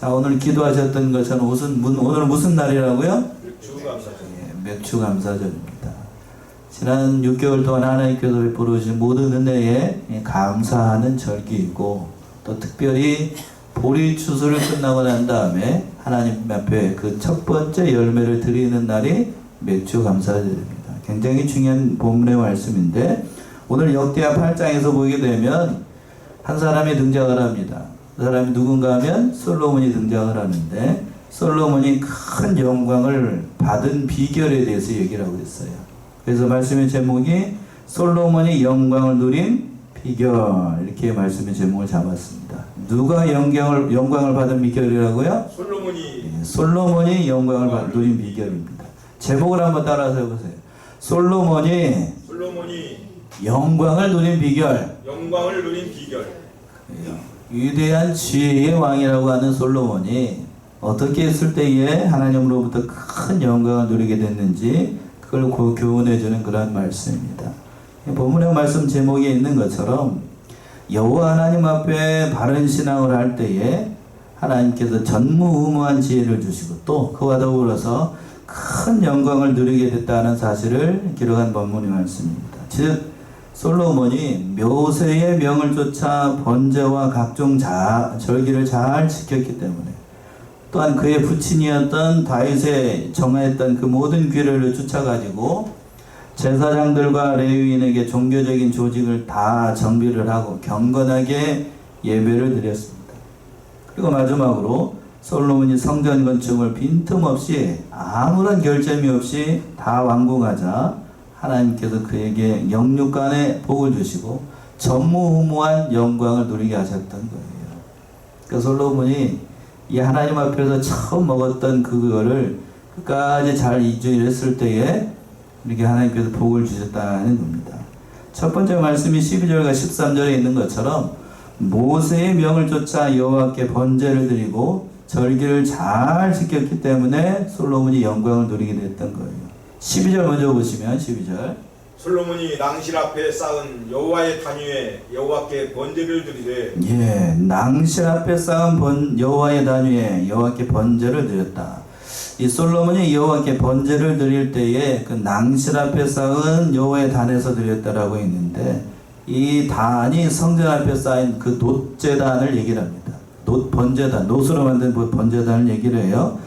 자, 오늘 기도하셨던 것은 오늘 무슨 날이라고요? 맥추감사절. 맥추감사절입니다. 지난 6개월 동안 하나님께서 베풀어 주신 모든 은혜에 감사하는 절기이고, 또 특별히 보리 추수를 끝나고 난 다음에 하나님 앞에 그 첫 번째 열매를 드리는 날이 맥추감사절입니다. 굉장히 중요한 본문의 말씀인데, 오늘 역대하 8장에서 보게 되면 한 사람이 등장을 합니다. 그 사람이 누군가 하면 솔로몬이 등장을 하는데, 솔로몬이 큰 영광을 받은 비결에 대해서 얘기를 하고 있어요. 그래서 말씀의 제목이 솔로몬이 영광을 누린 비결, 이렇게 말씀의 제목을 잡았습니다. 누가 영광을 받은 비결이라고요? 솔로몬이 영광을 누린 비결입니다. 제목을 한번 따라서 해보세요. 솔로몬이 영광을 누린 비결. 위대한 지혜의 왕이라고 하는 솔로몬이 어떻게 했을 때에 하나님으로부터 큰 영광을 누리게 됐는지 그걸 교훈해주는 그런 말씀입니다. 본문의 말씀 제목에 있는 것처럼 여호와 하나님 앞에 바른 신앙을 할 때에 하나님께서 전무후무한 지혜를 주시고, 또 그와 더불어서 큰 영광을 누리게 됐다는 사실을 기록한 본문의 말씀입니다. 즉 솔로몬이 모세의 명을 쫓아 번제와 각종 절기를 잘 지켰기 때문에, 또한 그의 부친이었던 다윗의 정하였던 그 모든 규례를 쫓아가지고 제사장들과 레위인에게 종교적인 조직을 다 정비를 하고 경건하게 예배를 드렸습니다. 그리고 마지막으로 솔로몬이 성전 건축을 빈틈없이 아무런 결점이 없이 다 완공하자 하나님께서 그에게 영육간의 복을 주시고 전무후무한 영광을 누리게 하셨던 거예요. 그러니까 솔로몬이 이 하나님 앞에서 처음 먹었던 그거를 끝까지 잘 이주했을 때에 이렇게 하나님께서 복을 주셨다는 겁니다. 첫 번째 말씀이 12절과 13절에 있는 것처럼 모세의 명을 쫓아 여호와께 번제를 드리고 절기를 잘 지켰기 때문에 솔로몬이 영광을 누리게 됐던 거예요. 12절 먼저 보시면 12절. 솔로몬이 낭실 앞에 쌓은 여호와의 단 위에 여호와께 번제를 드리되, 예, 낭실 앞에 쌓은 여호와의 단 위에 여호와께 번제를 드렸다. 이 솔로몬이 여호와께 번제를 드릴 때에 그 낭실 앞에 쌓은 여호와의 단에서 드렸다라고 했는데, 이 단이 성전 앞에 쌓인 그 놋제단을 얘기를 합니다. 번제단, 놋으로 만든 번제단을 얘기를 해요.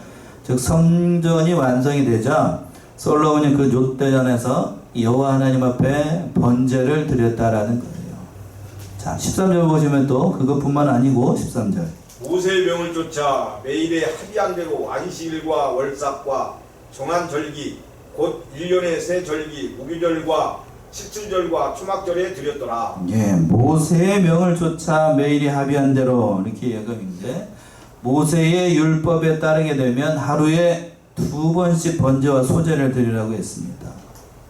즉 성전이 완성이 되자 솔로몬이 그 놋대전에서 여호와 하나님 앞에 번제를 드렸다라는 거예요. 자, 13절 보시면 또 그것뿐만 아니고 13절. 모세의 명을 쫓아 매일에 합의한 대로 안식일과 월삭과 정한 절기 곧 1년의 새 절기 무교절과 칠칠절과 초막절에 드렸더라. 예, 모세의 명을 쫓아 매일이 합의한 대로 이렇게 예금인데, 모세의 율법에 따르게 되면 하루에 2번씩 번제와 소제를 드리라고 했습니다.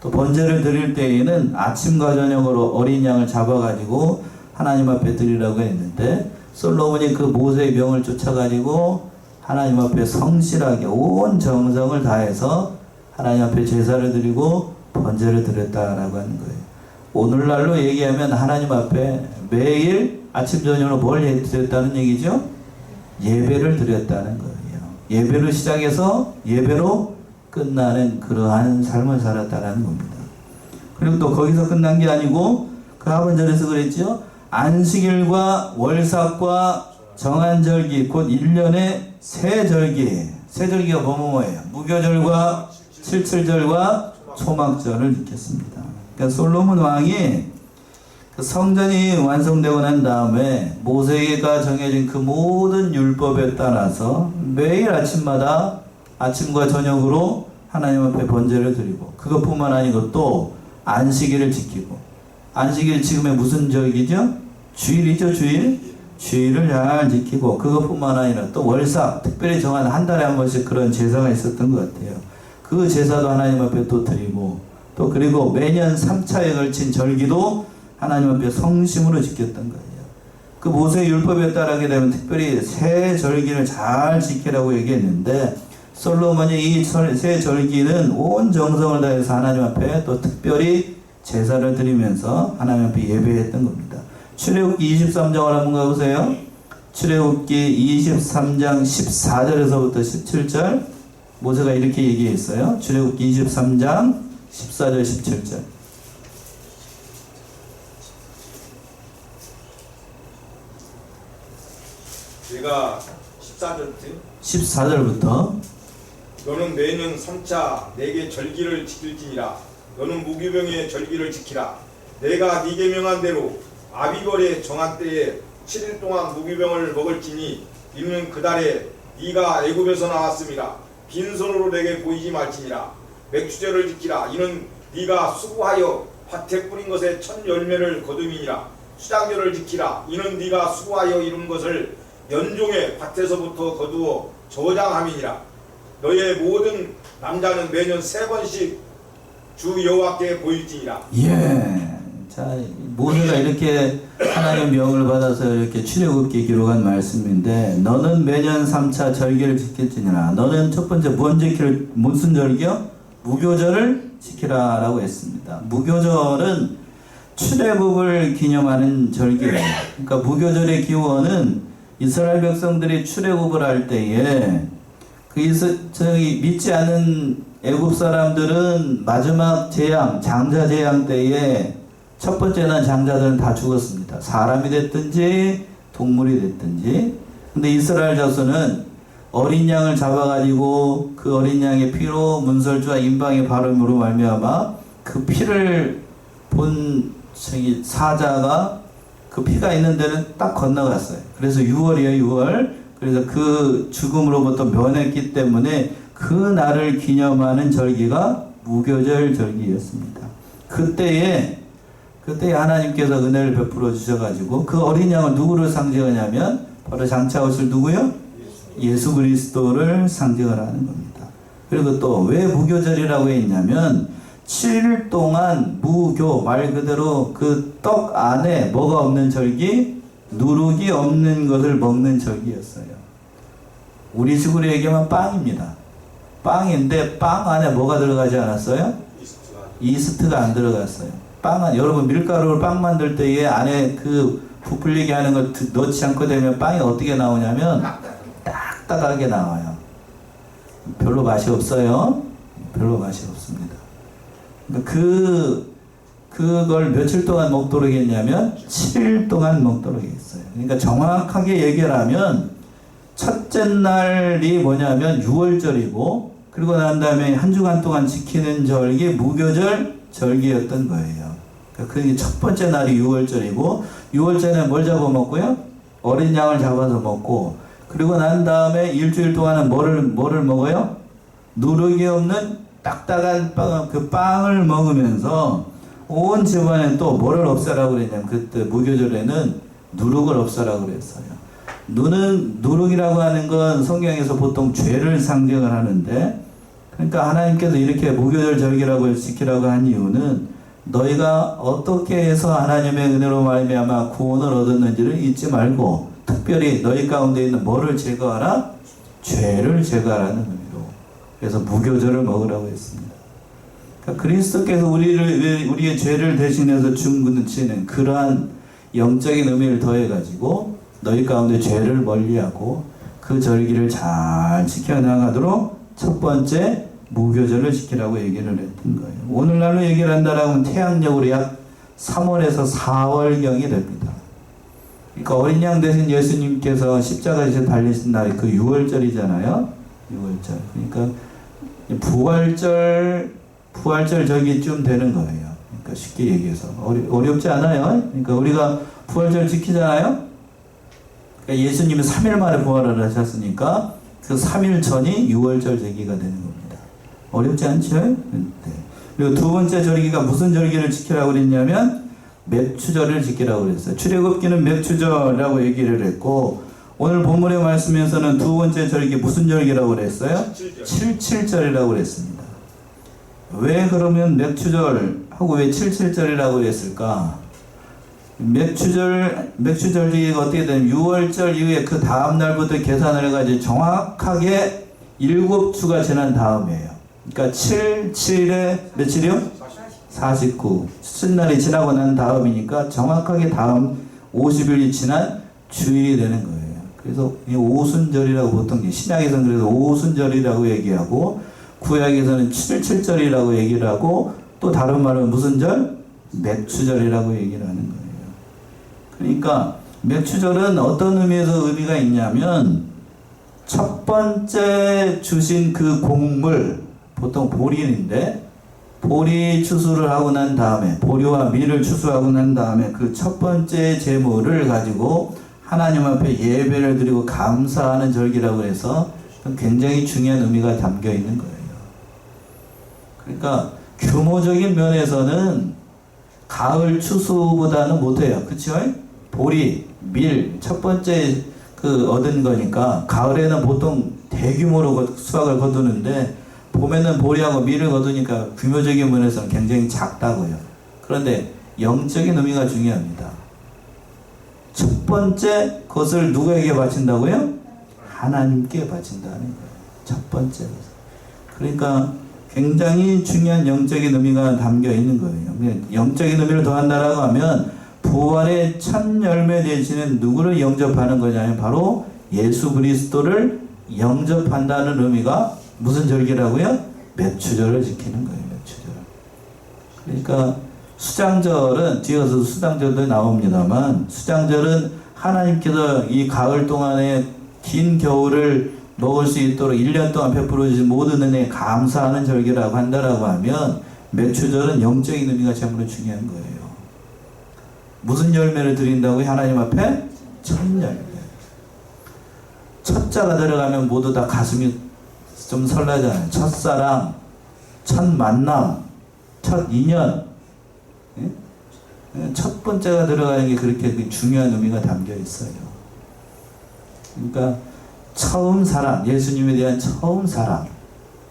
또 번제를 드릴 때에는 아침과 저녁으로 어린 양을 잡아가지고 하나님 앞에 드리라고 했는데, 솔로몬이 그 모세의 명을 쫓아가지고 하나님 앞에 성실하게 온 정성을 다해서 하나님 앞에 제사를 드리고 번제를 드렸다라고 하는 거예요. 오늘날로 얘기하면 하나님 앞에 매일 아침 저녁으로 뭘 드렸다는 얘기죠? 예배를 드렸다는 거예요. 예배로 시작해서 예배로 끝나는 그러한 삶을 살았다는 겁니다. 그리고 또 거기서 끝난 게 아니고 그 하반절에서 그랬죠. 안식일과 월삭과 정한절기 곧 1년의 새 절기가 뭐예요? 무교절과 칠칠절과 초막절을 지켰습니다. 그러니까 솔로몬 왕이 그 성전이 완성되고 난 다음에 모세가 정해진 그 모든 율법에 따라서 매일 아침마다 아침과 저녁으로 하나님 앞에 번제를 드리고, 그것뿐만 아니고 또 안식일을 지키고, 안식일 지금의 무슨 절기죠? 주일이죠, 주일을 잘 지키고, 그것뿐만 아니라 또 월삭, 특별히 정한 한 달에 한 번씩 그런 제사가 있었던 것 같아요. 그 제사도 하나님 앞에 또 드리고, 또 그리고 매년 3차에 걸친 절기도 하나님 앞에 성심으로 지켰던 거예요. 그 모세의 율법에 따르게 되면 특별히 새 절기를 잘 지키라고 얘기했는데, 솔로몬이 이 새 절기는 온 정성을 다해서 하나님 앞에 또 특별히 제사를 드리면서 하나님 앞에 예배했던 겁니다. 출애굽기 23장을 한번 가보세요. 출애굽기 23장 14절에서부터 17절 모세가 이렇게 얘기했어요. 출애굽기 23장 14절 17절. 내가 14절부터 너는 매년 3차 내게 절기를 지킬지니라. 너는 무교병의 절기를 지키라. 내가 네게 명한 대로 아비벌의 정한 때에 7일 동안 무교병을 먹을지니 이는 그 달에 네가 애굽에서 나왔음이라. 빈손으로 내게 보이지 말지니라. 맥추절을 지키라. 이는 네가 수고하여 밭에 뿌린 것에 첫 열매를 거둠이니라. 수장절을 지키라. 이는 네가 수고하여 이룬 것을 연종의 밭에서부터 거두어 저장함이니라. 너의 모든 남자는 매년 3번씩 주 여호와께 보일지니라. 예. 자, 모세가 이렇게 하나님의 명을 받아서 이렇게 출애굽기에 기록한 말씀인데, 너는 매년 3차 절기를 지킬지니라. 너는 첫 번째 무슨 절기요? 무교절을 지키라라고 했습니다. 무교절은 출애굽을 기념하는 절기예요. 그러니까 무교절의 기원은 이스라엘 백성들이 출애굽을 할 때에 믿지 않은 애굽 사람들은 마지막 재앙, 장자 재앙 때에 첫 번째는 장자들은 다 죽었습니다. 사람이 됐든지 동물이 됐든지. 근데 이스라엘 자손은 어린 양을 잡아가지고 그 어린 양의 피로 문설주와 임방의 발음으로 말미암아 그 피를 본 사자가 그 피가 있는 데는 딱 건너갔어요. 그래서 6월이에요, 6월. 그래서 그 죽음으로부터 면했기 때문에 그 날을 기념하는 절기가 무교절 절기였습니다. 그때에 하나님께서 은혜를 베풀어 주셔가지고 그 어린 양은 누구를 상징하냐면 바로 장차 오실 누구요? 예수 그리스도를 상징을 하는 겁니다. 그리고 또 왜 무교절이라고 했냐면 7일 동안 무교, 말 그대로 그 떡 안에 뭐가 없는 절기, 누룩이 없는 것을 먹는 절기였어요. 우리 식으로 얘기하면 빵입니다. 빵인데 빵 안에 뭐가 들어가지 않았어요? 이스트가 안 들어갔어요. 여러분 밀가루를 빵 만들 때에 안에 그 부풀리게 하는 걸 넣지 않고 되면 빵이 어떻게 나오냐면 딱딱하게 나와요. 별로 맛이 없어요. 별로 맛이 없습니다. 그걸 며칠 동안 먹도록 했냐면 7일 동안 먹도록 했어요. 그러니까 정확하게 얘기하면 첫째 날이 뭐냐면 6월절이고, 그리고 난 다음에 한 주간 동안 지키는 절기 무교절 절기였던 거예요. 그게 첫 번째 날이 6월절이고, 6월절에 뭘 잡아먹고요? 어린 양을 잡아서 먹고, 그리고 난 다음에 일주일 동안은 뭐를 먹어요? 누룩이 없는 딱딱한 빵을 먹으면서 온 집안에 또 뭐를 없애라고 그랬냐면, 그때 무교절에는 누룩을 없애라고 그랬어요. 누룩이라고 하는 건 성경에서 보통 죄를 상징을 하는데, 그러니까 하나님께서 이렇게 무교절 절기라고 지키라고 한 이유는 너희가 어떻게 해서 하나님의 은혜로 말미암아 구원을 얻었는지를 잊지 말고, 특별히 너희 가운데 있는 뭐를 제거하라? 죄를 제거하라는 의미로. 그래서 무교절을 먹으라고 했습니다. 그러니까 그리스도께서 우리의 죄를 대신해서 죽으시는 그러한 영적인 의미를 더해가지고 너희 가운데 죄를 멀리하고 그 절기를 잘 지켜나가도록 첫 번째 무교절을 지키라고 얘기를 했던 거예요. 오늘날로 얘기를 한다라고 하면 태양력으로 약 3월에서 4월경이 됩니다. 그러니까 어린 양 대신 예수님께서 십자가에서 달리신 날이 그 6월절이잖아요. 6월절. 그러니까 부활절 저기쯤 되는 거예요. 그러니까 쉽게 얘기해서 어렵지 않아요. 그러니까 우리가 부활절 지키잖아요. 그러니까 예수님이 3일 만에 부활을 하셨으니까 그 3일 전이 6월절 절기가 되는 겁니다. 어렵지 않죠? 네. 그리고 두 번째 절기가 무슨 절기를 지키라고 그랬냐면 맥추절을 지키라고 그랬어요. 출애굽기는 맥추절이라고 얘기를 했고, 오늘 본문의 말씀에서는 두 번째 절기 무슨 절기라고 그랬어요? 77절이라고 그랬습니다. 왜 그러면 맥추절하고 왜 77절이라고 그랬을까? 맥추절기가 어떻게 되냐면 6월절 이후에 그 다음 날부터 계산을 해가지고 정확하게 7주가 지난 다음이에요. 그러니까 7에 며칠이요? 49. 첫날이 지나고 난 다음이니까 정확하게 다음 50일이 지난 주일이 되는 거예요. 그래서 이 오순절이라고 보통 신약에서는 그래서 오순절이라고 얘기하고 구약에서는 7.7절이라고 얘기를 하고 또 다른 말은 무슨 절? 맥추절이라고 얘기를 하는 거예요. 그러니까 맥추절은 어떤 의미에서 의미가 있냐면 첫 번째 주신 그 곡물, 보통 보리인데 보리 추수를 하고 난 다음에 보리와 밀을 추수하고 난 다음에 그 첫 번째 제물을 가지고 하나님 앞에 예배를 드리고 감사하는 절기라고 해서 굉장히 중요한 의미가 담겨 있는 거예요. 그러니까 규모적인 면에서는 가을 추수보다는 못해요. 그쵸? 보리, 밀, 첫 번째 얻은 거니까 가을에는 보통 대규모로 수확을 거두는데 봄에는 보리하고 밀을 거두니까 규모적인 면에서는 굉장히 작다고요. 그런데 영적인 의미가 중요합니다. 첫 번째 것을 누구에게 바친다고요? 하나님께 바친다는 거예요. 첫 번째 것. 그러니까 굉장히 중요한 영적인 의미가 담겨 있는 거예요. 영적인 의미를 더한다라고 하면 부활의 첫 열매 되시는 누구를 영접하는 거냐면 바로 예수 그리스도를 영접한다는 의미가 무슨 절기라고요? 맥추절을 지키는 거예요. 맥추절. 그러니까 수장절은 뒤에서 수장절도 나옵니다만 수장절은 하나님께서 이 가을 동안에 긴 겨울을 먹을 수 있도록 1년 동안 베풀어 주신 모든 은혜에 감사하는 절기라고 한다라고 하면 맥추절은 영적인 의미가 참으로 중요한 거예요. 무슨 열매를 드린다고요? 하나님 앞에? 첫 열매. 첫자가 들어가면 모두 다 가슴이 좀 설레잖아요. 첫사랑, 첫 만남, 첫 인연. 첫 번째가 들어가는 게 그렇게 중요한 의미가 담겨 있어요. 그러니까 처음 사랑, 예수님에 대한 처음 사랑.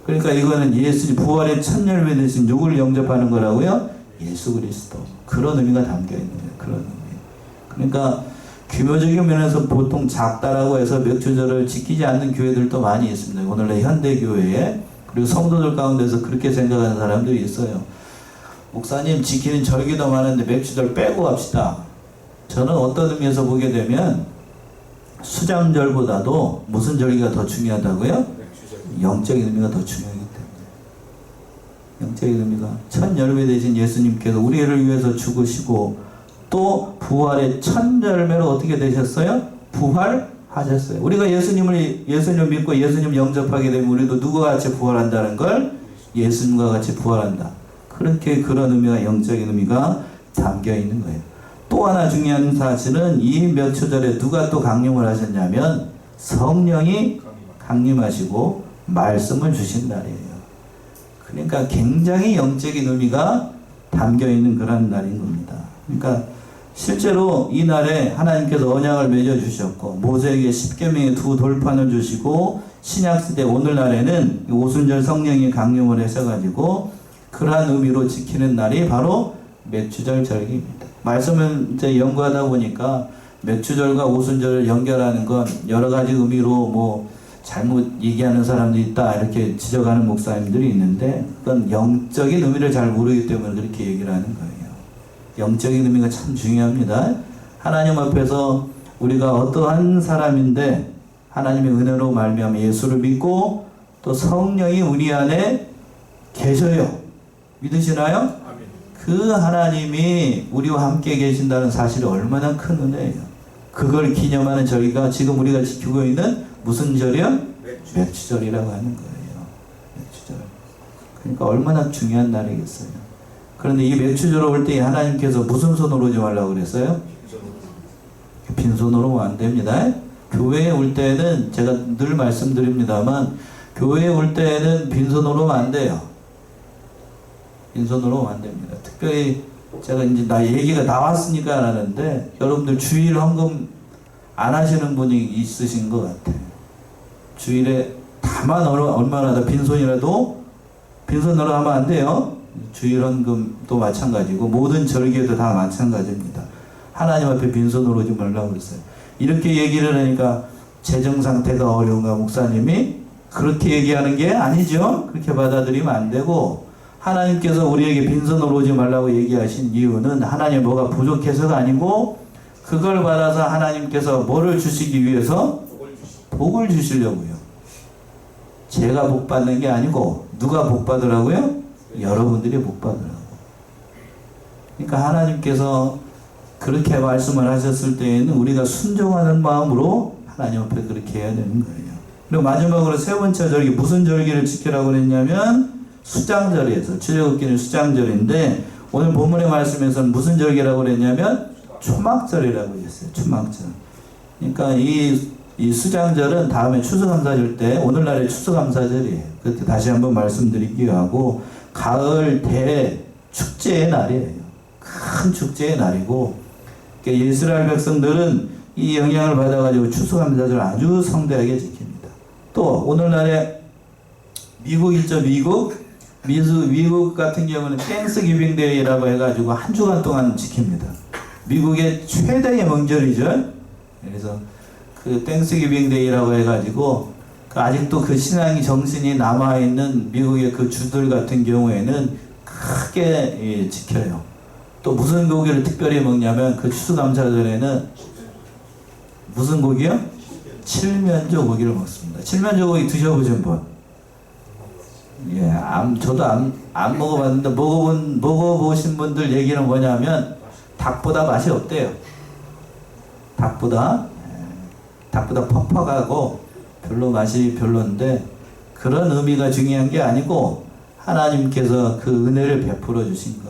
그러니까 이거는 예수님 부활의 첫 열매 되신 누구를 영접하는 거라고요? 예수 그리스도. 그런 의미가 담겨 있는 거예요. 그런 의미. 그러니까 규모적인 면에서 보통 작다라고 해서 맥추절을 지키지 않는 교회들도 많이 있습니다. 오늘날 현대교회에. 그리고 성도들 가운데서 그렇게 생각하는 사람들이 있어요. 목사님 지키는 절기도 많은데 맥추절 빼고 갑시다. 저는 어떤 의미에서 보게 되면 수장절보다도 무슨 절기가 더 중요하다고요? 영적인 의미가 더 중요하기 때문에. 영적인 의미가 첫 열매 되신 예수님께서 우리를 위해서 죽으시고 또 부활의 첫 열매로 어떻게 되셨어요? 부활하셨어요. 우리가 예수님을 믿고 예수님 영접하게 되면 우리도 누구와 같이 부활한다는 걸 예수님과 같이 부활한다. 그렇게 그런 의미가 영적인 의미가 담겨 있는 거예요. 또 하나 중요한 사실은 이 맥추절에 누가 또 강림을 하셨냐면 성령이 강림하시고 말씀을 주신 날이에요. 그러니까 굉장히 영적인 의미가 담겨 있는 그런 날인 겁니다. 그러니까 실제로 이 날에 하나님께서 언약을 맺어주셨고 모세에게 10계명의 두 돌판을 주시고 신약시대 오늘날에는 오순절 성령이 강림을 하셔가지고 그러한 의미로 지키는 날이 바로 맥추절 절기입니다. 말씀을 이제 연구하다 보니까 맥추절과 오순절을 연결하는 건 여러 가지 의미로 잘못 얘기하는 사람도 있다 이렇게 지적하는 목사님들이 있는데 그건 영적인 의미를 잘 모르기 때문에 그렇게 얘기를 하는 거예요. 영적인 의미가 참 중요합니다. 하나님 앞에서 우리가 어떠한 사람인데 하나님의 은혜로 말미암아 예수를 믿고 또 성령이 우리 안에 계셔요. 믿으시나요? 아멘. 그 하나님이 우리와 함께 계신다는 사실이 얼마나 큰 은혜예요. 그걸 기념하는 절기가 지금 우리가 지키고 있는 무슨 절이요? 맥추절이라고 하는 거예요. 맥추절. 그러니까 얼마나 중요한 날이겠어요. 그런데 이 맥추절 올 때 하나님께서 무슨 손으로 오지 말라고 그랬어요? 빈손으로 오면 안 됩니다. 교회에 올 때는 제가 늘 말씀드립니다만 교회에 올 때는 빈손으로 오면 안 돼요. 빈손으로 오면 안 됩니다. 특별히 제가 이제 얘기가 나왔으니까 하는데 여러분들 주일 헌금 안 하시는 분이 있으신 것 같아요. 주일에 다만 얼마나 더 빈손이라도 빈손으로 하면 안 돼요. 주일 헌금도 마찬가지고 모든 절기에도 다 마찬가지입니다. 하나님 앞에 빈손으로 오지 말라고 그랬어요. 이렇게 얘기를 하니까 재정 상태가 어려운가 목사님이 그렇게 얘기하는 게 아니죠. 그렇게 받아들이면 안 되고 하나님께서 우리에게 빈손으로 오지 말라고 얘기하신 이유는 하나님 뭐가 부족해서가 아니고 그걸 받아서 하나님께서 뭐를 주시기 위해서? 복을 주시고 복을 주시려고요. 제가 복 받는 게 아니고 누가 복 받으라고요? 여러분들이 복 받으라고. 그러니까 하나님께서 그렇게 말씀을 하셨을 때에는 우리가 순종하는 마음으로 하나님 앞에 그렇게 해야 되는 거예요. 그리고 마지막으로 세 번째 절기, 무슨 절기를 지키라고 그랬냐면 수장절에서, 출애굽기는 수장절인데 오늘 본문의 말씀에서는 무슨 절기라고 그랬냐면 초막절이라고 했어요. 초막절. 그러니까 이 수장절은 다음에 추수감사절 때, 오늘날의 추수감사절이에요. 그때 다시 한번 말씀드리기도 하고, 가을 대축제의 날이에요. 큰 축제의 날이고, 그러니까 이스라엘 백성들은 이 영향을 받아가지고 추수감사절을 아주 성대하게 지킵니다. 또 오늘날의 미국 있죠, 미국 같은 경우는 땡스기빙 데이라고 해가지고 한 주간 동안 지킵니다. 미국의 최대의 명절이죠. 그래서 그 땡스기빙 데이라고 해가지고 아직도 그 신앙이 정신이 남아있는 미국의 그 주들 같은 경우에는 크게 지켜요. 또 무슨 고기를 특별히 먹냐면 그 추수감사절에는 무슨 고기요? 칠면조 고기를 먹습니다. 칠면조 고기 드셔보신 분? 예, 저도 안 먹어봤는데 먹어보신 분들 얘기는 뭐냐면 닭보다 맛이 없대요. 닭보다 퍽퍽하고 별로 맛이 별론데 그런 의미가 중요한 게 아니고 하나님께서 그 은혜를 베풀어 주신 것.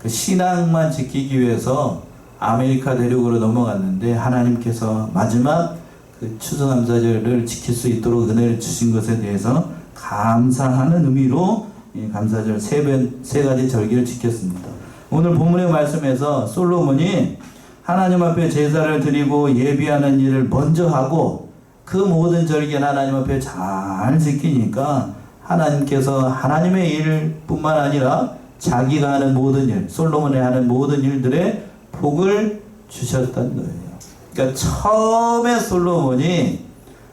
그 신앙만 지키기 위해서 아메리카 대륙으로 넘어갔는데 하나님께서 마지막 그 추수감사절을 지킬 수 있도록 은혜를 주신 것에 대해서 감사하는 의미로 감사절 세 가지 절기를 지켰습니다. 오늘 본문의 말씀에서 솔로몬이 하나님 앞에 제사를 드리고 예비하는 일을 먼저 하고 그 모든 절기는 하나님 앞에 잘 지키니까 하나님께서 하나님의 일뿐만 아니라 자기가 하는 모든 일, 솔로몬이 하는 모든 일들에 복을 주셨던 거예요. 그러니까 처음에 솔로몬이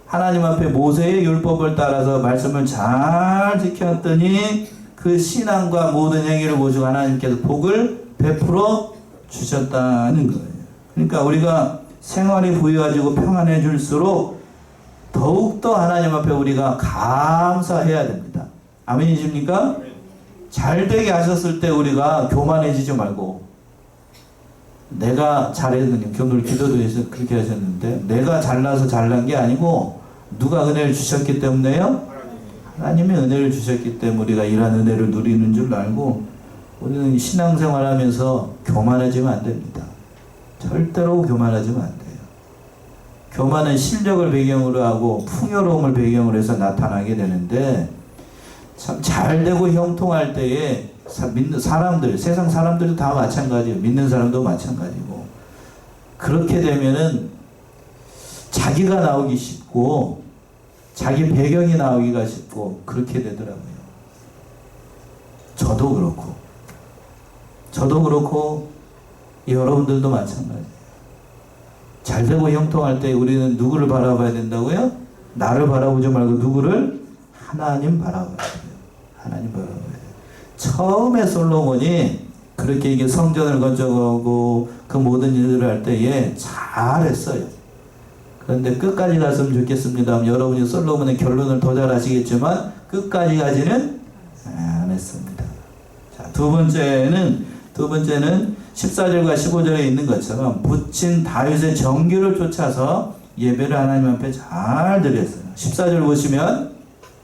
하나님 앞에 모세의 율법을 따라서 말씀을 잘 지켰더니 그 신앙과 모든 행위를 보시고 하나님께서 복을 베풀어 주셨다는 거예요. 그러니까 우리가 생활이 부유해지고 평안해질수록 더욱더 하나님 앞에 우리가 감사해야 됩니다. 아멘이십니까? 잘 되게 하셨을 때 우리가 교만해지지 말고, 내가 잘했느니, 오늘 기도도 그렇게 하셨는데 내가 잘나서 잘난 게 아니고 누가 은혜를 주셨기 때문에요? 하나님이 은혜를 주셨기 때문에 우리가 이런 은혜를 누리는 줄 알고 우리는 신앙생활 하면서 교만해지면 안 됩니다. 절대로 교만하지면 안 돼요. 교만은 실력을 배경으로 하고 풍요로움을 배경으로 해서 나타나게 되는데, 참 잘되고 형통할 때에 믿는 사람들, 세상 사람들도 다 마찬가지예요. 믿는 사람도 마찬가지고, 그렇게 되면은 자기가 나오기 쉽고 자기 배경이 나오기가 쉽고 그렇게 되더라고요. 저도 그렇고 여러분들도 마찬가지예요. 잘되고 형통할 때 우리는 누구를 바라봐야 된다고요? 나를 바라보지 말고 누구를? 하나님 바라봐야 돼요. 하나님 바라봐야 돼요. 처음에 솔로몬이 그렇게 이게 성전을 건축하고 그 모든 일들을 할 때에 잘했어요. 그런데 끝까지 갔으면 좋겠습니다. 여러분이 솔로몬의 결론을 더 잘 아시겠지만 끝까지 가지는 안 했습니다. 자, 두 번째는 14절과 15절에 있는 것처럼 붙인 다윗의 정규를 쫓아서 예배를 하나님 앞에 잘 드렸어요. 14절 보시면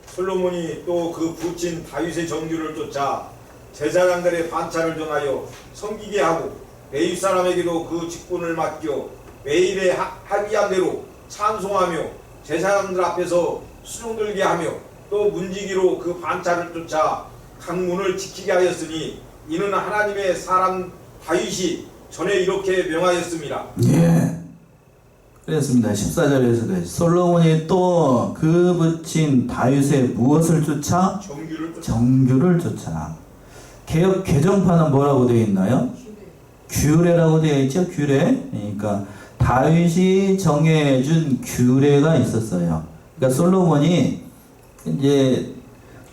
솔로몬이 또 그 붙인 다윗의 정규를 쫓아 제사장들의 반차를 정하여 섬기게 하고 레위 사람에게도 그 직분을 맡겨 매일의 합의한 대로 찬송하며 제사장들 앞에서 수종 들게 하며 또 문지기로 그 반차를 쫓아 강문을 지키게 하였으니 이는 하나님의 사람 다윗이 전에 이렇게 명하였습니다. 예, 그렇습니다. 14절에서 솔로몬이 또 그 붙인 다윗의 무엇을 쫓아? 정규를 쫓아. 개역 개정판은 뭐라고 되어 있나요? 규례라고 되어 있죠. 규례. 그러니까 다윗이 정해준 규례가 있었어요. 그러니까 솔로몬이 이제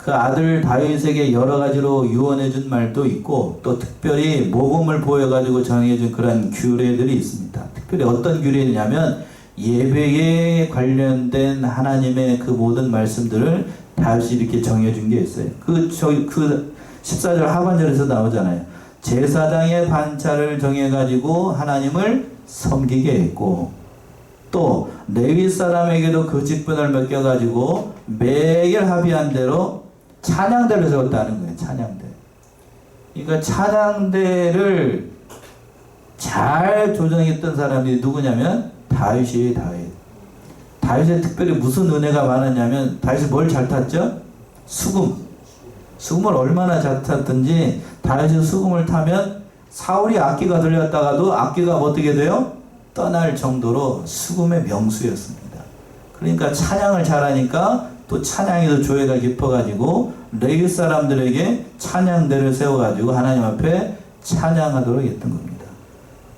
그 아들 다윗에게 여러 가지로 유언해 준 말도 있고 또 특별히 모범을 보여가지고 정해준 그런 규례들이 있습니다. 특별히 어떤 규례냐면 예배에 관련된 하나님의 그 모든 말씀들을 다윗이 이렇게 정해준 게 있어요. 그 14절 하반절에서 나오잖아요. 제사장의 반차를 정해가지고 하나님을 섬기게 했고 또 레위 사람에게도 그 직분을 맡겨가지고 매일 합의한 대로 찬양대를 세웠다는 거예요. 찬양대. 그러니까 찬양대를 잘 조정했던 사람이 누구냐면 다윗이에요. 다윗에 특별히 무슨 은혜가 많았냐면 다윗이 뭘 잘 탔죠? 수금을 얼마나 잘 탔든지 다윗이 수금을 타면 사울이 악기가 들렸다가도 악기가 어떻게 돼요? 떠날 정도로 수금의 명수였습니다. 그러니까 찬양을 잘하니까 또 찬양에도 조예가 깊어가지고 레위 사람들에게 찬양대를 세워가지고 하나님 앞에 찬양하도록 했던 겁니다.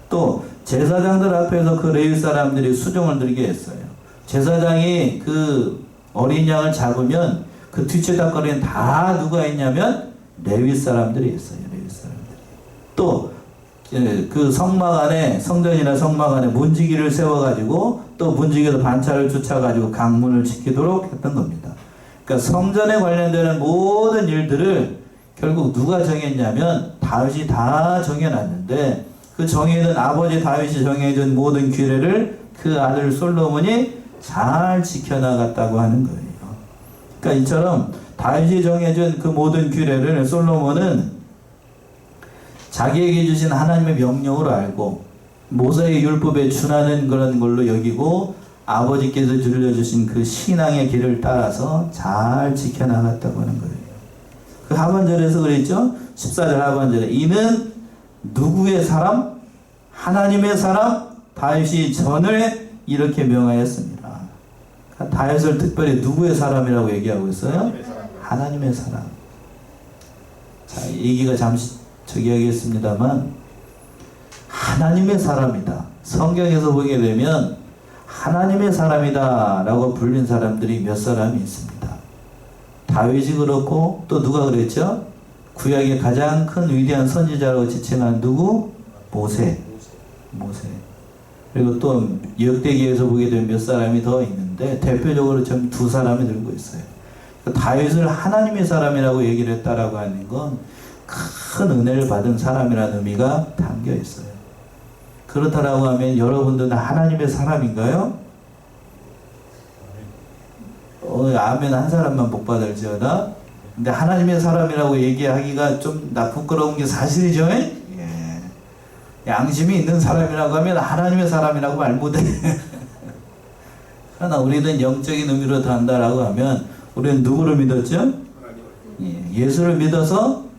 또 제사장들 앞에서 그 레위 사람들이 수종을 들게 했어요. 제사장이 그 어린 양을 잡으면 그 뒤치다거리는 다 누가 했냐면 레위 사람들이 했어요. 레위 사람들이. 또 그 성막 안에 성전이나 성막 안에 문지기를 세워가지고 또 문지기에서 반차를 쫓아가지고 강문을 지키도록 했던 겁니다. 그러니까 성전에 관련되는 모든 일들을 결국 누가 정했냐면 다윗이 다 정해놨는데 그 정해둔 아버지 다윗이 정해준 모든 규례를 그 아들 솔로몬이 잘 지켜나갔다고 하는 거예요. 그러니까 이처럼 다윗이 정해준 그 모든 규례를 솔로몬은 자기에게 주신 하나님의 명령으로 알고 모세의 율법에 준하는 그런 걸로 여기고 아버지께서 들려주신 그 신앙의 길을 따라서 잘 지켜나갔다고 하는 거예요. 그 하반절에서 그랬죠? 14절 하반절에 이는 누구의 사람? 하나님의 사람? 다윗이 전에 이렇게 명하였습니다. 다윗을 특별히 누구의 사람이라고 얘기하고 있어요? 하나님의 사람. 자, 얘기가 잠시 저기 하겠습니다만 하나님의 사람이다. 성경에서 보게 되면 하나님의 사람이다 라고 불린 사람들이 몇 사람이 있습니다. 다윗이 그렇고 또 누가 그랬죠? 구약의 가장 큰 위대한 선지자라고 지칭한 누구? 모세. 그리고 또 역대기에서 보게 되면 몇 사람이 더 있는데 대표적으로 좀 두 사람이 들고 있어요. 다윗을 하나님의 사람이라고 얘기를 했다라고 하는 건 큰 은혜를 받은 사람이라는 의미가 담겨 있어요. 그렇다라고 하면 여러분들은 하나님의 사람인가요? 아멘 한 사람만 복 받을지어다. 근데 하나님의 사람이라고 얘기하기가 좀 부끄러운 게 사실이죠. 예. 양심이 있는 사람이라고 하면 하나님의 사람이라고 말 못해. 그러나 우리는 영적인 의미로 단다라고 하면 우리는 누구를 믿었죠? 예수를 믿어서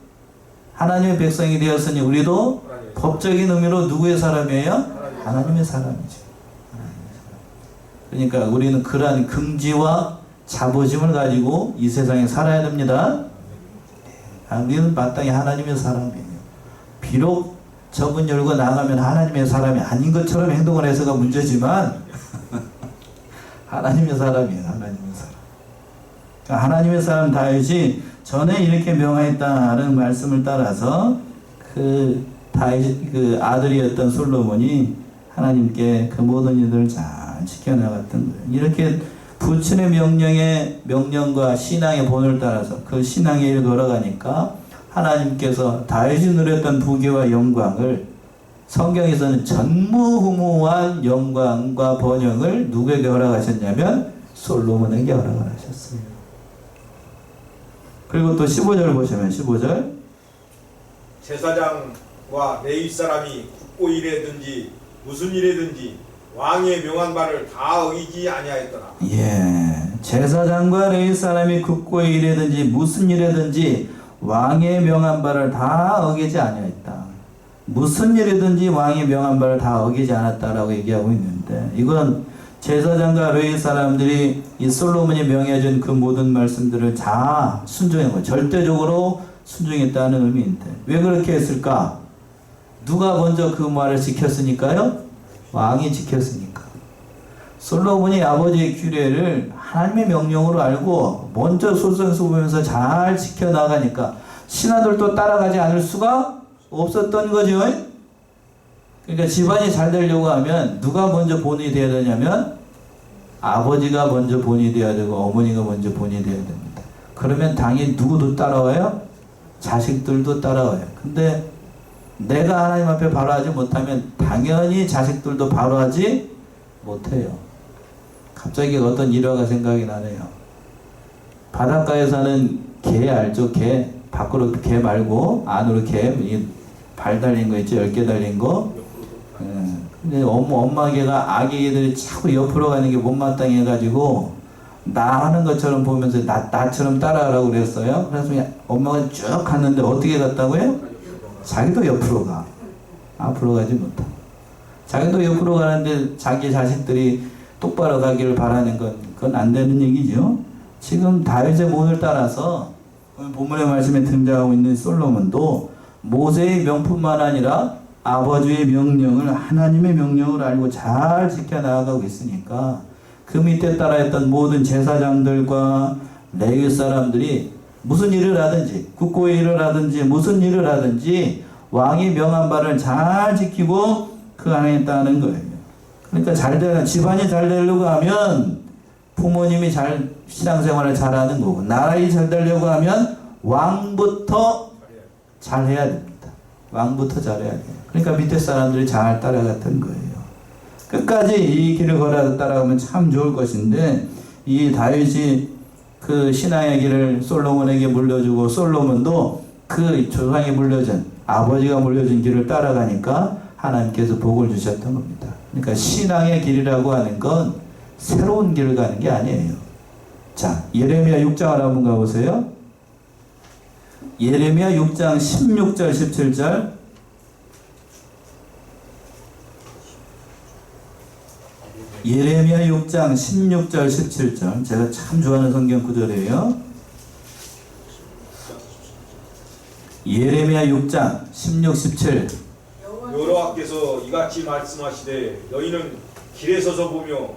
하나님의 백성이 되었으니 우리도 법적인 의미로 누구의 사람이에요? 하나님의 사람이죠. 그러니까 우리는 그러한 긍지와 자부심을 가지고 이 세상에 살아야 됩니다. 우리는 마땅히 하나님의 사람이에요. 비록 저문 열고 나가면 하나님의 사람이 아닌 것처럼 행동을 해서가 문제지만 하나님의 사람이에요. 하나님의 사람. 그러니까 하나님의 사람 다윗이 전에 이렇게 명하였다는 말씀을 따라서 그 다윗 그 아들이었던 솔로몬이 하나님께 그 모든 일들을 잘 지켜나갔던 거예요. 이렇게 부친의 명령과 신앙의 본을 따라서 그 신앙의 일을 돌아가니까 하나님께서 다윗이 누렸던 부귀와 영광을 성경에서는 전무후무한 영광과 번영을 누구에게 허락하셨냐면 솔로몬에게 허락을 하셨어요. 그리고 또 15절 보시면 15절 제사장과 레위 사람이 국고 일에든지 무슨 일에든지 왕의 명한 바를 다 어기지 아니하였더라. 예, 제사장과 레위 사람이 국고의 일에든지 무슨 일에든지 왕의 명한 바를 다 어기지 아니하였다. 무슨 일이든지 왕이 명한 바를 다 어기지 않았다라고 얘기하고 있는데 이건 제사장과 레위 사람들이 이 솔로몬이 명해준 그 모든 말씀들을 다 순종한 거예요. 절대적으로 순종했다는 의미인데 왜 그렇게 했을까? 누가 먼저 그 말을 지켰으니까요? 왕이 지켰으니까. 솔로몬이 아버지의 규례를 하나님의 명령으로 알고 먼저 솔선수범해서 잘 지켜나가니까 신하들도 따라가지 않을 수가 없었던 거죠. 그러니까 집안이 잘 되려고 하면 누가 먼저 본이 되어야 되냐면 아버지가 먼저 본이 되어야 되고 어머니가 먼저 본이 되어야 됩니다. 그러면 당연히 누구도 따라와요? 자식들도 따라와요. 근데 내가 하나님 앞에 바로 하지 못하면 당연히 자식들도 바로 하지 못해요. 갑자기 어떤 일화가 생각이 나네요. 바닷가에 사는 개 알죠? 개. 밖으로 개 말고 안으로 개, 발 달린 거 있죠? 10개 달린 거. 근데 엄마 개가 아기 개들이 자꾸 옆으로 가는 게 못마땅해 해가지고 나 하는 것처럼 보면서 나처럼 따라하라고 그랬어요. 그래서 그냥 엄마가 쭉 갔는데 어떻게 갔다고요? 자기도 옆으로 가. 앞으로 가지 못하고. 자기도 옆으로 가는데 자기 자식들이 똑바로 가기를 바라는 건 그건 안 되는 얘기죠. 지금 다윗의 모델을 따라서 오늘 본문의 말씀에 등장하고 있는 솔로몬도 모세의 명뿐만 아니라 아버지의 명령을 하나님의 명령을 알고 잘 지켜나가고 있으니까 그 밑에 따라했던 모든 제사장들과 레위 사람들이 무슨 일을 하든지 국고의 일을 하든지 무슨 일을 하든지 왕이 명한 바를 잘 지키고 그 안에 따르는 거예요. 그러니까 집안이 잘 되려고 하면 부모님이 잘 신앙생활을 잘하는 거고 나라이 잘 되려고 하면 왕부터 잘해야 됩니다. 왕부터 잘해야 돼요. 그러니까 밑에 사람들이 잘 따라갔던 거예요. 끝까지 이 길을 걸어 따라가면 참 좋을 것인데 이 다윗이 그 신앙의 길을 솔로몬에게 물려주고 솔로몬도 그 조상이 물려준 아버지가 물려준 길을 따라가니까 하나님께서 복을 주셨던 겁니다. 그러니까 신앙의 길이라고 하는 건 새로운 길을 가는 게 아니에요. 자, 예레미야 6장을 한번 가보세요. 예레미야 6장 16절 17절. 예레미야 6장 16절 17절. 제가 참 좋아하는 성경 구절이에요. 예레미야 6장 16, 17. 여호와께서 이같이 말씀하시되 너희는 길에 서서 보며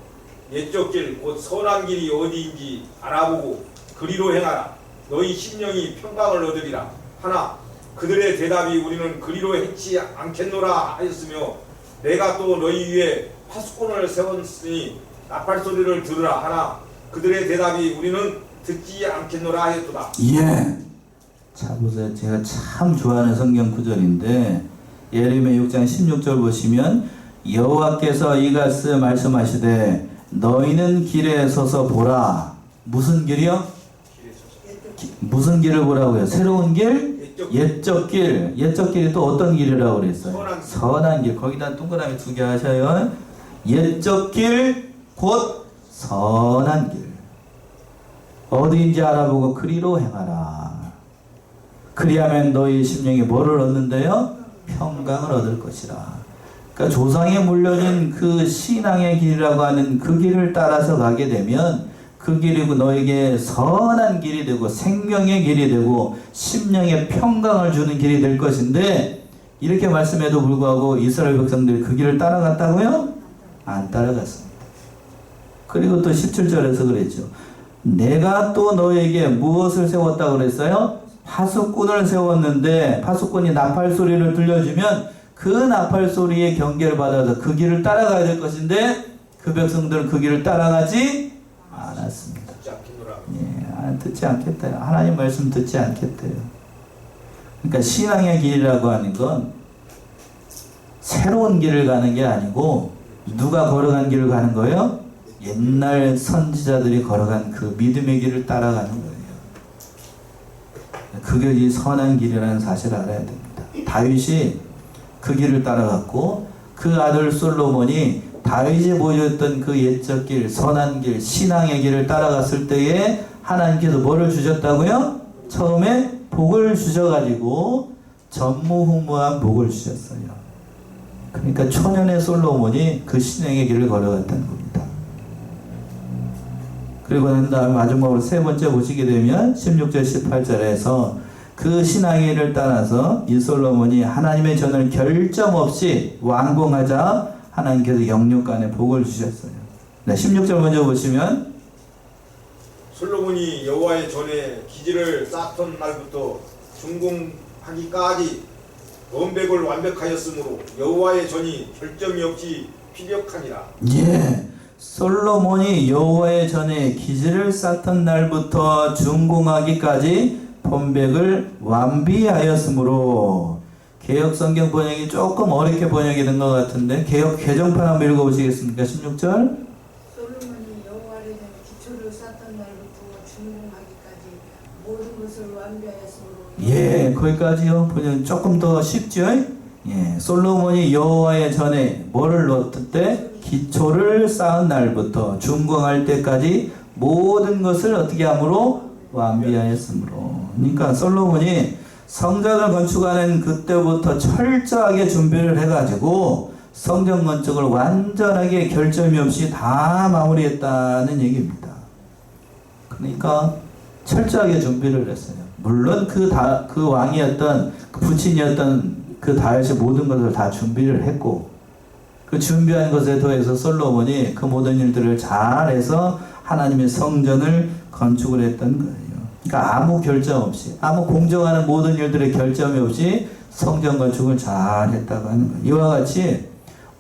옛적 길 곧 선한 길이 어디인지 알아보고 그리로 행하라. 너희 심령이 평강을 얻으리라. 하나 그들의 대답이 우리는 그리로 행치 않겠노라 하였으며 내가 또 너희 위에 파수꾼을 세웠으니 나팔 소리를 들으라. 하나 그들의 대답이 우리는 듣지 않겠노라 하였도다. 예. 자 보세요. 제가 참 좋아하는 성경 구절인데 예레미야 6장 16절 보시면 여호와께서 이같이 말씀하시되 너희는 길에 서서 보라. 무슨 길이요? 무슨 길을 보라고요? 새로운 길? 옛적 길. 옛적 길이 또 어떤 길이라고 그랬어요? 선한 길. 거기다 동그라미 2개 하셔요. 옛적 길, 곧 선한 길. 어디인지 알아보고 그리로 행하라. 그리하면 너희 심령이 뭐를 얻는데요? 평강을 얻을 것이라. 그러니까 조상에 물려진 그 신앙의 길이라고 하는 그 길을 따라서 가게 되면 그 길이 너에게 선한 길이 되고 생명의 길이 되고 심령의 평강을 주는 길이 될 것인데 이렇게 말씀해도 불구하고 이스라엘 백성들이 그 길을 따라갔다고요? 안 따라갔습니다. 그리고 또 17절에서 그랬죠. 내가 또 너에게 무엇을 세웠다고 그랬어요? 파수꾼을 세웠는데 파수꾼이 나팔 소리를 들려주면 그 나팔 소리에 경계를 받아서 그 길을 따라가야 될 것인데 그 백성들은 그 길을 따라가지 않았습니다. 예, 듣지 않겠대요. 하나님 말씀 듣지 않겠대요. 그러니까 신앙의 길이라고 하는 건 새로운 길을 가는 게 아니고 누가 걸어간 길을 가는 거예요? 옛날 선지자들이 걸어간 그 믿음의 길을 따라가는 거예요. 그게 이 선한 길이라는 사실을 알아야 됩니다. 다윗이 그 길을 따라갔고 그 아들 솔로몬이 다윗이 보여줬던 그 옛적 길, 선한 길, 신앙의 길을 따라갔을 때에 하나님께서 뭐를 주셨다고요? 처음에 복을 주셔가지고 전무후무한 복을 주셨어요. 그러니까 초년의 솔로몬이 그 신앙의 길을 걸어갔다는 겁니다. 그리고 난 다음에 마지막으로 세 번째 보시게 되면 16절 18절에서 그 신앙의 길을 따라서 이 솔로몬이 하나님의 전을 결점 없이 완공하자 하나님께서 영육간에 복을 주셨어요. 네, 16절 먼저 보시면 솔로몬이 여호와의 전에 기지를 쌓던 날부터 준공하기까지 언백을 완벽하였으므로 여호와의 전이 결점이 없이 피력하니라. 예, 솔로몬이 여호와의 전에 기지를 쌓던 날부터 준공하기까지 번백을 완비하였으므로. 개역 성경 번역이 조금 어렵게 번역이 된 것 같은데 개역 개정판 한번 읽어보시겠습니까? 16절. 솔로몬이 여호와의 전에 기초를 쌓던 날부터 준공하기까지 모든 것을 완비하였으므로. 예, 거기까지요. 번역 조금 더 쉽죠? 예, 솔로몬이 여호와의 전에 뭐를 넣었을 때? 기초를 쌓은 날부터 준공할 때까지 모든 것을 어떻게 함으로? 완비하였으므로. 그러니까 솔로몬이 성전을 건축하는 그때부터 철저하게 준비를 해가지고 성전 건축을 완전하게 결점이 없이 다 마무리했다는 얘기입니다. 그러니까 철저하게 준비를 했어요. 물론 그 왕이었던 그 부친이었던 그 다윗이 모든 것을 다 준비를 했고 그 준비한 것에 더해서 솔로몬이 그 모든 일들을 잘해서 하나님의 성전을 건축을 했던 거예요. 그러니까 아무 결점 없이 아무 공정하는 모든 일들의 결점이 없이 성전 건축을 잘 했다고 하는 거예요. 이와 같이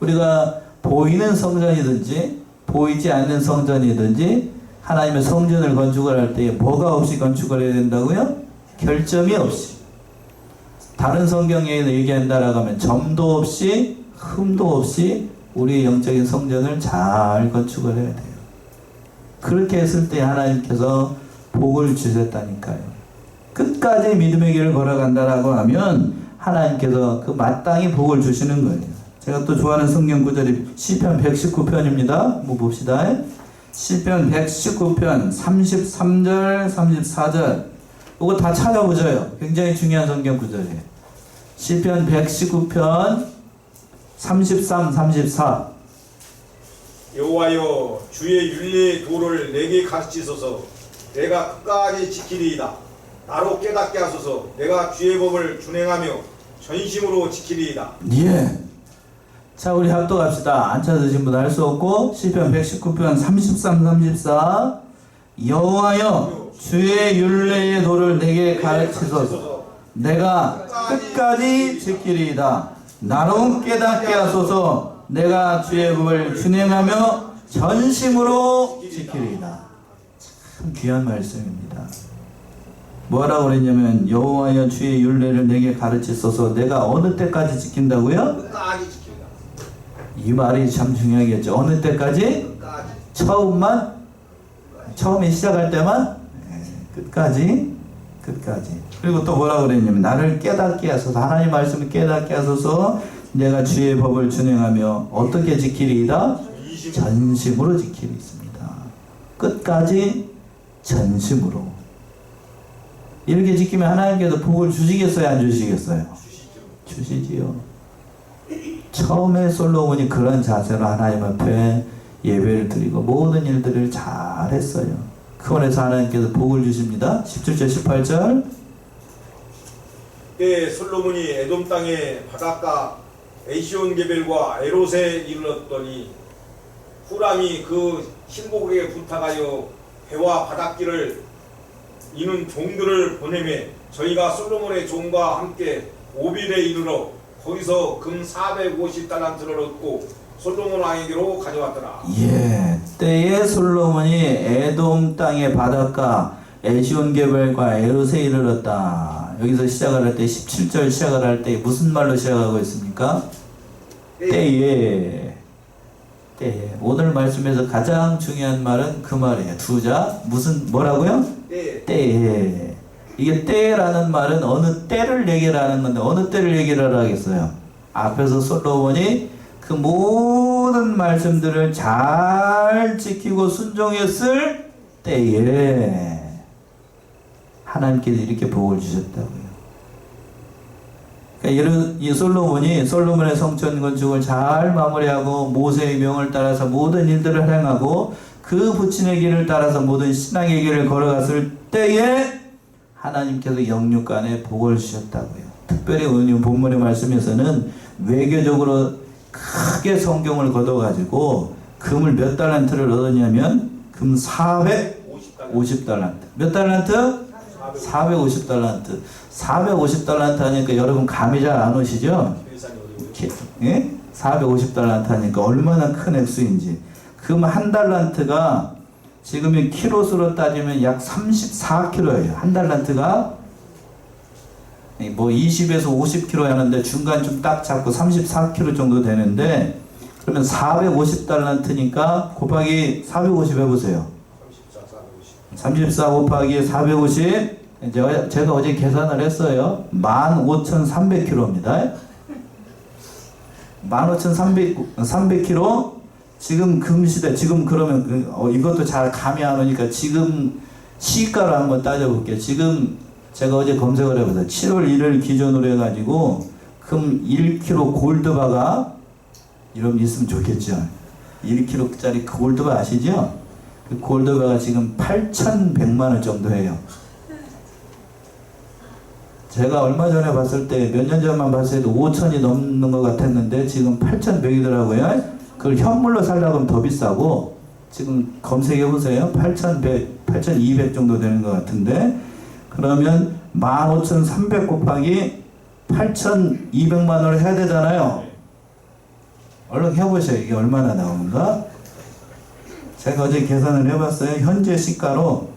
우리가 보이는 성전이든지 보이지 않는 성전이든지 하나님의 성전을 건축을 할 때 뭐가 없이 건축을 해야 된다고요? 결점이 없이. 다른 성경에 얘기한다라고 하면 점도 없이 흠도 없이 우리의 영적인 성전을 잘 건축을 해야 돼요. 그렇게 했을 때 하나님께서 복을 주셨다니까요. 끝까지 믿음의 길을 걸어간다라고 하면 하나님께서 그 마땅히 복을 주시는 거예요. 제가 또 좋아하는 성경 구절이 시편 119편입니다. 한번 봅시다. 시편 119편 33절 34절 이거 다 찾아보셔요. 굉장히 중요한 성경 구절이에요. 시편 119편 33, 34 여호와여 주의 윤례의 도를 내게 가르치소서. 내가 끝까지 지키리이다. 나로 깨닫게 하소서. 내가 주의 법을 준행하며 전심으로 지키리이다. 예. 자, 우리 합독합시다. 안 찾으신 분 알 수 없고 시편 119편 33, 34 여호와여 주의 율례의 도를 내게 가르치소서. 내가 끝까지 지키리이다. 나로 깨닫게 하소서. 내가 주의 법을 준행하며 전심으로 지키리이다. 참 귀한 말씀입니다. 뭐라고 그랬냐면 여호와여 주의 율례를 내게 가르치소서. 내가 어느 때까지 지킨다고요? 끝까지 지킨다. 이 말이 참 중요하겠죠. 어느 때까지? 끝까지. 처음만? 처음에 시작할 때만? 끝까지? 그리고 또 뭐라고 그랬냐면 나를 깨닫게 하소서. 하나님 말씀을 깨닫게 하소서. 내가 주의 법을 준행하며 어떻게 지키리이다? 전심으로 지키리 있습니다. 끝까지 전심으로. 이렇게 지키면 하나님께서 복을 주시겠어요? 안 주시겠어요? 주시지요. 처음에 솔로몬이 그런 자세로 하나님 앞에 예배를 드리고 모든 일들을 잘 했어요. 그 안에서 하나님께서 복을 주십니다. 17절 18절 그때 솔로몬이 에돔 땅의 바닷가 에시온게벨과 에롯에 이르렀더니 후람이 그 신복에게 부탁하여 배와 바닷길을 이는 종들을 보내매 저희가 솔로몬의 종과 함께 오빌에 이르러 거기서 금 450달란트를 얻고 솔로몬 왕에게로 가져왔더라. 예, 때에 솔로몬이 에돔 땅의 바닷가 에시온게벨과 에롯에 이르렀다. 여기서 시작을 할 때 17절 시작을 할 때 무슨 말로 시작하고 있습니까? 때에. 오늘 말씀에서 가장 중요한 말은 그 말이에요. 두자 무슨 뭐라고요? 때에. 이게 때라는 말은 어느 때를 얘기하는 건데 어느 때를 얘기를 하겠어요? 앞에서 솔로몬이 그 모든 말씀들을 잘 지키고 순종했을 때에 하나님께서 이렇게 복을 주셨다고요. 그러니까 이 솔로몬의 성전 건축을 잘 마무리하고 모세의 명을 따라서 모든 일들을 행하고 그 부친의 길을 따라서 모든 신앙의 길을 걸어갔을 때에 하나님께서 영육간에 복을 주셨다고요. 특별히 오늘 본문의 말씀에서는 외교적으로 크게 성경을 걷어가지고 금을 몇 달란트를 얻었냐면 금 450 50달란트. 몇 달란트? 450달란트. 450달란트 하니까 여러분 감이 잘 안 오시죠? 계산이 어디고요? 예? 450달란트 하니까 얼마나 큰 액수인지. 그럼 한 달란트가 지금 키로수로 따지면 약 34kg예요. 한 달란트가 뭐 20에서 50kg 하는데 중간 좀 딱 잡고 34kg 정도 되는데, 그러면 450달란트니까 곱하기 450 해보세요. 34 곱하기 450, 제가 어제 계산을 했어요. 15,300kg입니다. 15,300kg. 지금 금시대, 지금 그러면 이것도 잘 감이 안 오니까 지금 시가로 한번 따져볼게요. 지금 제가 어제 검색을 해봤어요. 7월 1일 기준으로 해가지고 금 1kg 골드바가 이러면 있으면 좋겠죠. 1kg짜리 골드바 아시죠? 그 골드바가 지금 8,100만원 정도 해요. 제가 얼마 전에 봤을 때, 몇 년 전만 봤을 때도 5천이 넘는 것 같았는데 지금 8,100이더라고요. 그걸 현물로 살려고 하면 더 비싸고, 지금 검색해 보세요. 8,100, 8,200 정도 되는 것 같은데, 그러면 15,300 곱하기 8,200만 원을 해야 되잖아요. 얼른 해보세요. 이게 얼마나 나오는가? 제가 어제 계산을 해봤어요. 현재 시가로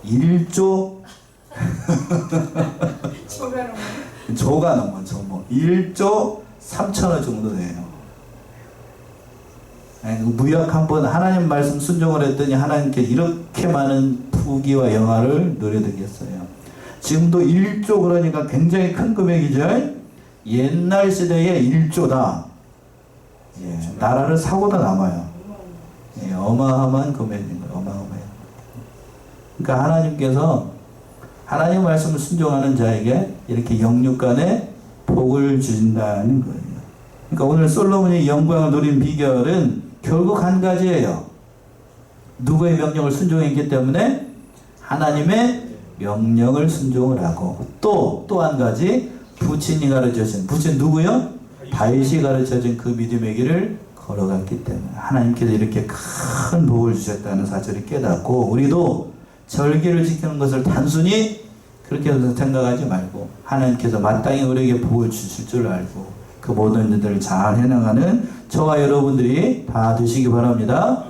1조 조가 넘어. 저 뭐 1조 3천억 정도 돼요. 무역 한번 하나님 말씀 순종을 했더니 하나님께 이렇게 많은 부귀와 영화를 누려드리겠어요. 지금도 1조 그러니까 굉장히 큰 금액이죠. 옛날 시대에 1조다. 예, 나라를 사고도 남아요. 예, 어마어마한 금액인 거예요. 어마어마해요. 그러니까 하나님께서 하나님 말씀을 순종하는 자에게 이렇게 영육간에 복을 주신다는 거예요. 그러니까 오늘 솔로몬이 영광을 누린 비결은 결국 한 가지예요. 누구의 명령을 순종했기 때문에? 하나님의 명령을 순종을 하고, 또 한 가지 부친이 가르쳐준, 부친 누구요? 다윗이 가르쳐준 그 믿음의 길을 걸어갔기 때문에 하나님께서 이렇게 큰 복을 주셨다는 사실을 깨닫고, 우리도 절기를 지키는 것을 단순히 그렇게 생각하지 말고 하나님께서 마땅히 우리에게 복을 주실 줄 알고 그 모든 일들을 잘 해나가는 저와 여러분들이 다 되시기 바랍니다.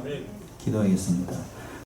기도하겠습니다.